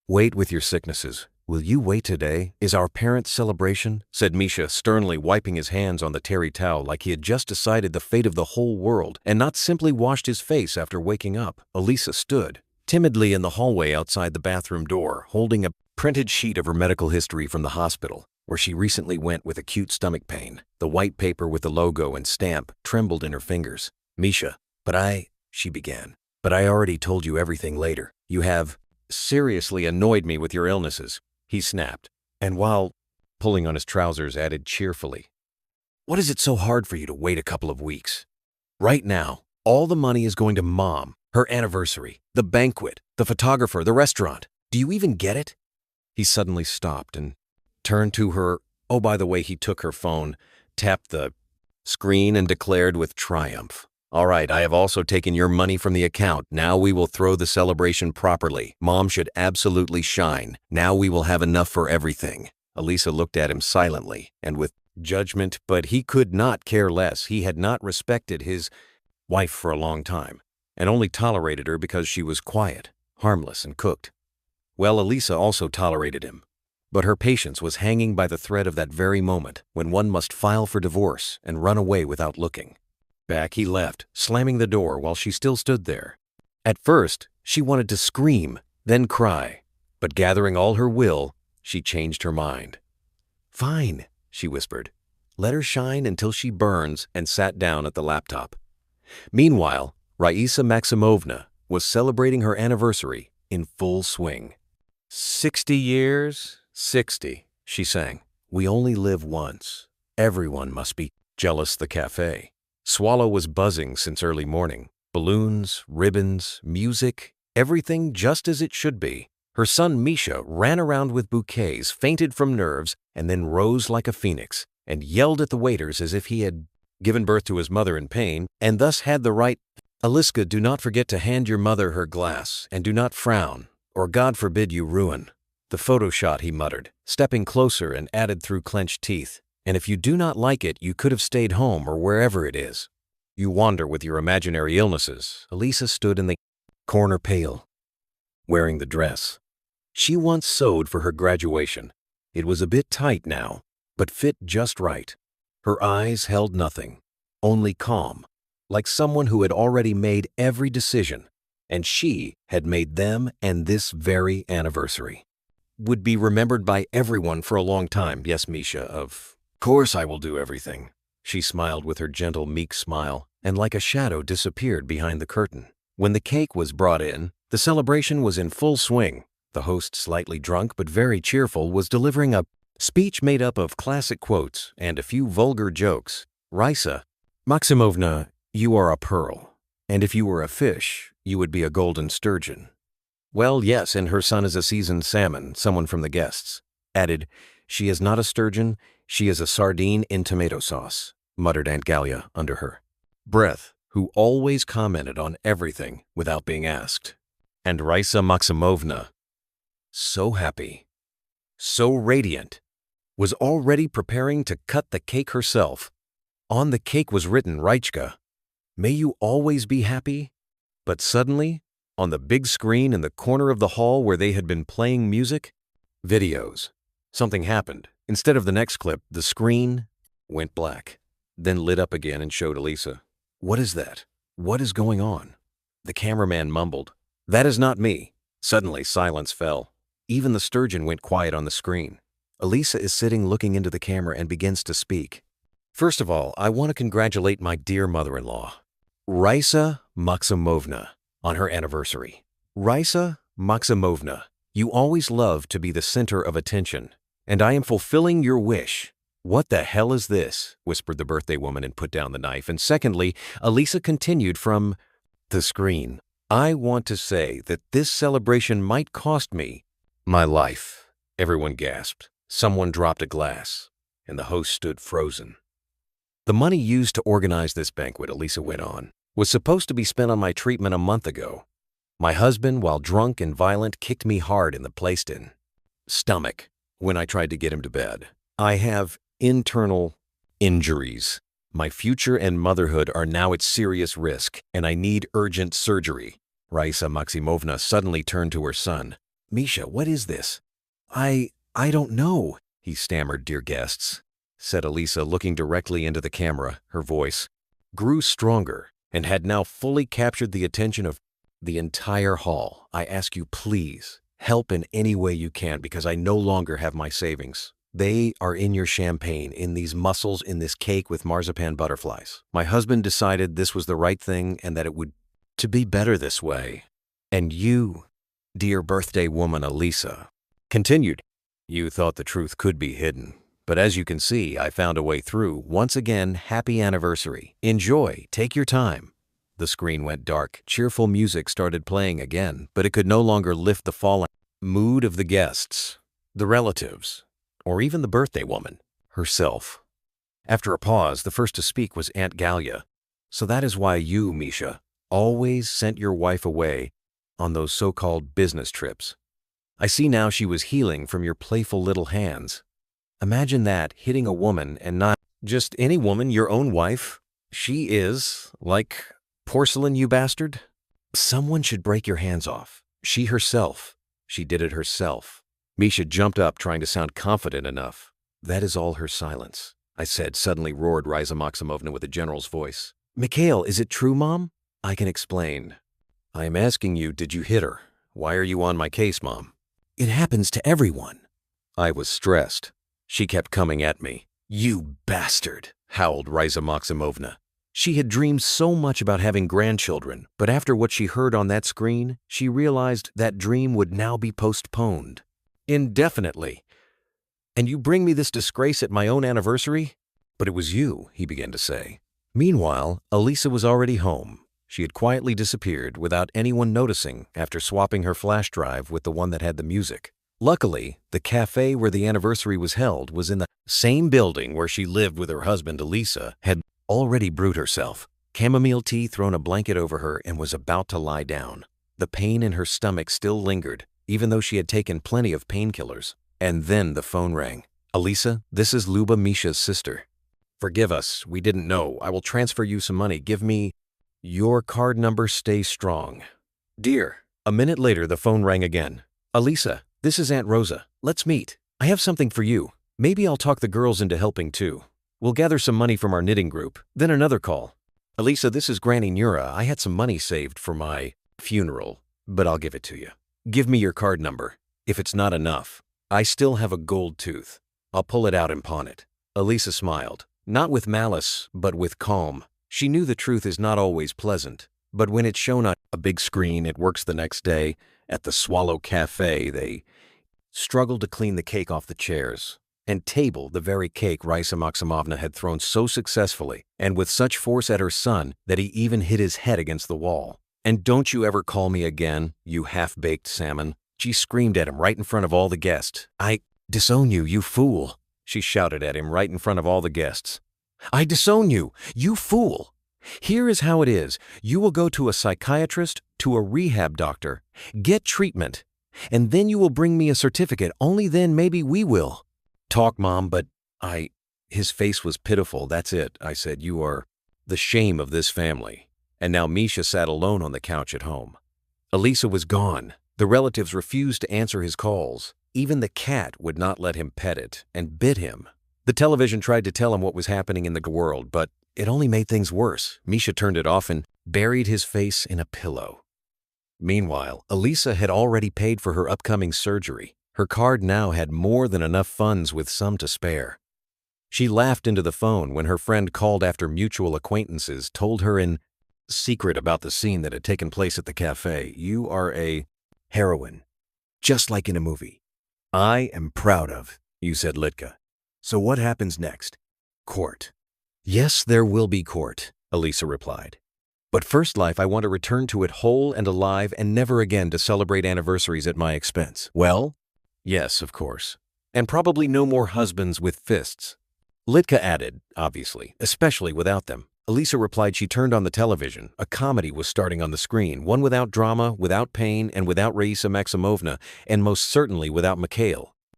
Wait with your sicknesses. Will you wait today? Is our parents' celebration? Said Misha, sternly wiping his hands on the terry towel like he had just decided the fate of the whole world and not simply washed his face after waking up. Elisa stood timidly in the hallway outside the bathroom door, holding a printed sheet of her medical history from the hospital, where she recently went with acute stomach pain. The white paper with the logo and stamp trembled in her fingers. Misha, she began. But I already told you everything later. You have seriously annoyed me with your illnesses, he snapped, and while pulling on his trousers added cheerfully, what is it so hard for you to wait a couple of weeks? Right now, all the money is going to Mom, her anniversary, the banquet, the photographer, the restaurant. Do you even get it? He suddenly stopped and turned to her. Oh, by the way, he took her phone, tapped the screen and declared with triumph, all right, I have also taken your money from the account. Now we will throw the celebration properly. Mom should absolutely shine. Now we will have enough for everything. Elisa looked at him silently and with judgment, but he could not care less. He had not respected his wife for a long time and only tolerated her because she was quiet, harmless, and cooked. Well, Elisa also tolerated him, but her patience was hanging by the thread of that very moment when one must file for divorce and run away without looking. Back he left, slamming the door while she still stood there. At first, she wanted to scream, then cry, but gathering all her will, she changed her mind. Fine, she whispered. Let her shine until she burns, and sat down at the laptop. Meanwhile, Raisa Maximovna was celebrating her anniversary in full swing. 60 years, 60, she sang. We only live once. Everyone must be jealous. The cafe. Swallow was buzzing since early morning. Balloons, ribbons, music, everything just as it should be. Her son Misha ran around with bouquets, fainted from nerves, and then rose like a phoenix and yelled at the waiters as if he had given birth to his mother in pain and thus had the right. Eliska, do not forget to hand your mother her glass, and do not frown, or God forbid you ruin. The photo shot, he muttered, stepping closer and added through clenched teeth. And if you do not like it, you could have stayed home or wherever it is. You wander with your imaginary illnesses. Elisa stood in the corner pale, wearing the dress she once sewed for her graduation. It was a bit tight now, but fit just right. Her eyes held nothing, only calm, like someone who had already made every decision, and she had made them and this very anniversary. Would be remembered by everyone for a long time. Yes, Misha, of course I will do everything. She smiled with her gentle, meek smile, and like a shadow disappeared behind the curtain. When the cake was brought in, the celebration was in full swing. The host, slightly drunk but very cheerful, was delivering a speech made up of classic quotes and a few vulgar jokes. Raisa Maximovna, you are a pearl, and if you were a fish, you would be a golden sturgeon. Well, yes, and her son is a seasoned salmon, someone from the guests added. She is not a sturgeon, she is a sardine in tomato sauce, muttered Aunt Galia under her breath, who always commented on everything without being asked. And Raisa Maximovna, so happy, so radiant, was already preparing to cut the cake herself. On the cake was written, Raichka, may you always be happy. But suddenly, on the big screen in the corner of the hall where they had been playing music, videos, something happened. Instead of the next clip, the screen went black, then lit up again and showed Elisa. What is that? What is going on? The cameraman mumbled, that is not me. Suddenly, silence fell. Even the sturgeon went quiet on the screen. Elisa is sitting looking into the camera and begins to speak. First of all, I want to congratulate my dear mother-in-law, Raisa Maximovna, on her anniversary. Raisa Maximovna, you always love to be the center of attention, and I am fulfilling your wish. What the hell is this? Whispered the birthday woman and put down the knife. And secondly, Elisa continued from the screen. I want to say that this celebration might cost me my life. Everyone gasped. Someone dropped a glass, and the host stood frozen. The money used to organize this banquet, Elisa went on, was supposed to be spent on my treatment a month ago. My husband, while drunk and violent, kicked me hard in the placed-in stomach when I tried to get him to bed. I have internal injuries. My future and motherhood are now at serious risk, and I need urgent surgery. Raisa Maximovna suddenly turned to her son. Misha, what is this? I don't know, he stammered, dear guests, said Elisa, looking directly into the camera. Her voice grew stronger and had now fully captured the attention of the entire hall. I ask you, please, help in any way you can, because I no longer have my savings. They are in your champagne, in these mussels, in this cake with marzipan butterflies. My husband decided this was the right thing and that it would to be better this way. And you, dear birthday woman Elisa, continued, you thought the truth could be hidden. But as you can see, I found a way through. Once again, happy anniversary. Enjoy, take your time. The screen went dark. Cheerful music started playing again, but it could no longer lift the fallen mood of the guests, the relatives, or even the birthday woman herself. After a pause, the first to speak was Aunt Galia. So that is why you, Misha, always sent your wife away on those so-called business trips. I see now she was healing from your playful little hands. Imagine that, hitting a woman, and not just any woman, your own wife. She is like porcelain, you bastard. Someone should break your hands off. She herself. She did it herself. Misha jumped up, trying to sound confident enough. That is all her silence, I said, suddenly roared Risa Maximovna with a general's voice. Mikhail, is it true, Mom? I can explain. I am asking you, did you hit her? Why are you on my case, Mom? It happens to everyone. I was stressed. She kept coming at me. You bastard, howled Risa Maximovna. She had dreamed so much about having grandchildren, but after what she heard on that screen, she realized that dream would now be postponed. Indefinitely. And you bring me this disgrace at my own anniversary? But it was you, he began to say. Meanwhile, Elisa was already home. She had quietly disappeared without anyone noticing after swapping her flash drive with the one that had the music. Luckily, the cafe where the anniversary was held was in the same building where she lived with her husband. Elisa had already brewed herself, chamomile tea, thrown a blanket over her, and was about to lie down. The pain in her stomach still lingered, even though she had taken plenty of painkillers. And then the phone rang. Elisa, this is Luba, Misha's sister. Forgive us, we didn't know. I will transfer you some money. Give me your card number. Stay strong. Dear. A minute later, the phone rang again. Elisa, this is Aunt Rosa. Let's meet. I have something for you. Maybe I'll talk the girls into helping too. We'll gather some money from our knitting group. Then another call. Elisa, this is Granny Nura. I had some money saved for my funeral, but I'll give it to you. Give me your card number. If it's not enough, I still have a gold tooth. I'll pull it out and pawn it. Elisa smiled, not with malice, but with calm. She knew the truth is not always pleasant, but when it's shown on a big screen, it works. The next day, at the Swallow Cafe, they struggled to clean the cake off the chairs and table, the very cake Risa Maximovna had thrown so successfully and with such force at her son that he even hit his head against the wall. And don't you ever call me again, you half-baked salmon. She screamed at him right in front of all the guests. I disown you, you fool. She shouted at him right in front of all the guests. I disown you, you fool. Here is how it is. You will go to a psychiatrist, to a rehab doctor, get treatment, and then you will bring me a certificate. Only then maybe we will. Talk, Mom, but His face was pitiful. That's it, I said. You are the shame of this family. And now Misha sat alone on the couch at home. Elisa was gone. The relatives refused to answer his calls. Even the cat would not let him pet it and bit him. The television tried to tell him what was happening in the world, but it only made things worse. Misha turned it off and buried his face in a pillow. Meanwhile, Elisa had already paid for her upcoming surgery. Her card now had more than enough funds, with some to spare. She laughed into the phone when her friend called after mutual acquaintances told her in secret about the scene that had taken place at the cafe. You are a heroine, just like in a movie. I am proud of you, said Litka. So what happens next? Court. Yes, there will be court, Elisa replied. But first, life, I want to return to it whole and alive and never again to celebrate anniversaries at my expense. Well? Yes, of course. And probably no more husbands with fists. Litka added, obviously, especially without them. Elisa replied she turned on the television. A comedy was starting on the screen, one without drama, without pain, and without Raisa Maximovna, and most certainly without Mikhail.